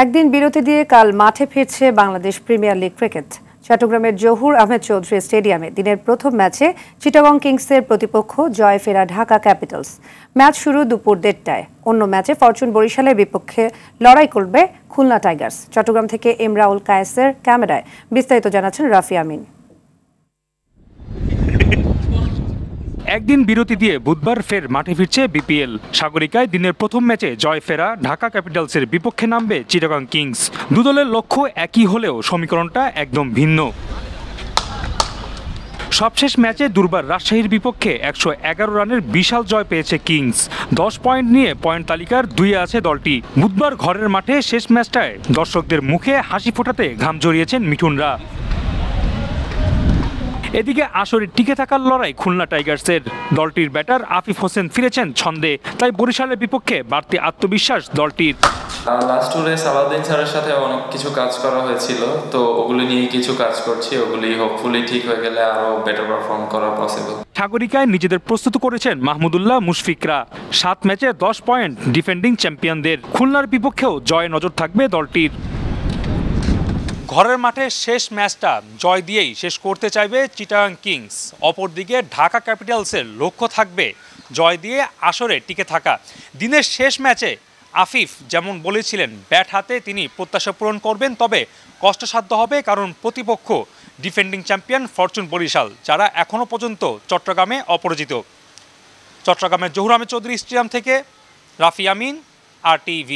একদিন বিরতি দিয়ে কাল মাঠে ফিরছে বাংলাদেশ প্রিমিয়ার লিগ ক্রিকেট। চট্টগ্রামের জহুর আহমেদ চৌধুরী স্টেডিয়ামে দিনের প্রথম ম্যাচে চিটাগং কিংসের প্রতিপক্ষ জয় ফেরা ঢাকা ক্যাপিটালস। ম্যাচ শুরু দুপুর 1:30টায়। অন্য ম্যাচে ফরচুন বরিশালের বিপক্ষে লড়াই করবে খুলনা টাইগার্স। চট্টগ্রাম থেকে ইমরাউল কায়েসের ক্যামেরায় বিস্তারিত জানাচ্ছেন রাফি আমিন। একদিন বিরতি দিয়ে বুধবার ফের মাঠে ফিরছে বিপিএল। সাগরিকায় দিনের প্রথম ম্যাচে জয় ফেরা ঢাকা ক্যাপিটালসের বিপক্ষে নামবে চিটাগং কিংস। দু দলের লক্ষ্য একই হলেও সমীকরণটা একদম ভিন্ন। সবশেষ ম্যাচে দুর্বার রাজশাহীর বিপক্ষে 111 রানের বিশাল জয় পেয়েছে কিংস। 10 পয়েন্ট নিয়ে পয়েন্ট তালিকার 2-এ আছে দলটি। বুধবার ঘরের মাঠে শেষ ম্যাচটায় দর্শকদের মুখে হাসি ফোটাতে ঘাম জড়িয়েছেন মিঠুনরা। এদিকে আসরে টিকে থাকার লড়াই খুলনা টাইগার্সের। দলটির ব্যাটার আফিফ হোসেন ফিরেছেন ছন্দে, তাই বরিশালের বিপক্ষে বাড়তি আত্মবিশ্বাস দলটির। লাস্ট টুরে সালাউদ্দিন স্যারের সাথে অনেক কিছু কাজ করা হয়েছিল, তো ওগুলো নিয়ে কিছু কাজ করছি। ওগুলি হোপফুলি ঠিক হয়ে গেলে আরো বেটার পারফর্ম করা পসিবল। সাগরিকায় নিজেদের প্রস্তুত করেছেন মাহমুদুল্লাহ মুশফিকরা। 7 ম্যাচে 10 পয়েন্ট ডিফেন্ডিং চ্যাম্পিয়নদের। খুলনার বিপক্ষেও জয় নজর থাকবে দলটির। ঘরের মাঠে শেষ ম্যাচটা জয় দিয়েই শেষ করতে চাইবে চিটাগং কিংস। অপরদিকে ঢাকা ক্যাপিটালসের লক্ষ্য থাকবে জয় দিয়ে আসরে টিকে থাকা। দিনের শেষ ম্যাচে আফিফ যেমন বলেছিলেন, ব্যাট হাতে তিনি প্রত্যাশা পূরণ করবেন, তবে কষ্টসাধ্য হবে, কারণ প্রতিপক্ষ ডিফেন্ডিং চ্যাম্পিয়ন ফরচুন বরিশাল, যারা এখনও পর্যন্ত চট্টগ্রামে অপরাজিত। চট্টগ্রামের জহুর আহমেদ চৌধুরী স্টেডিয়াম থেকে রাফি আমিন, RTV।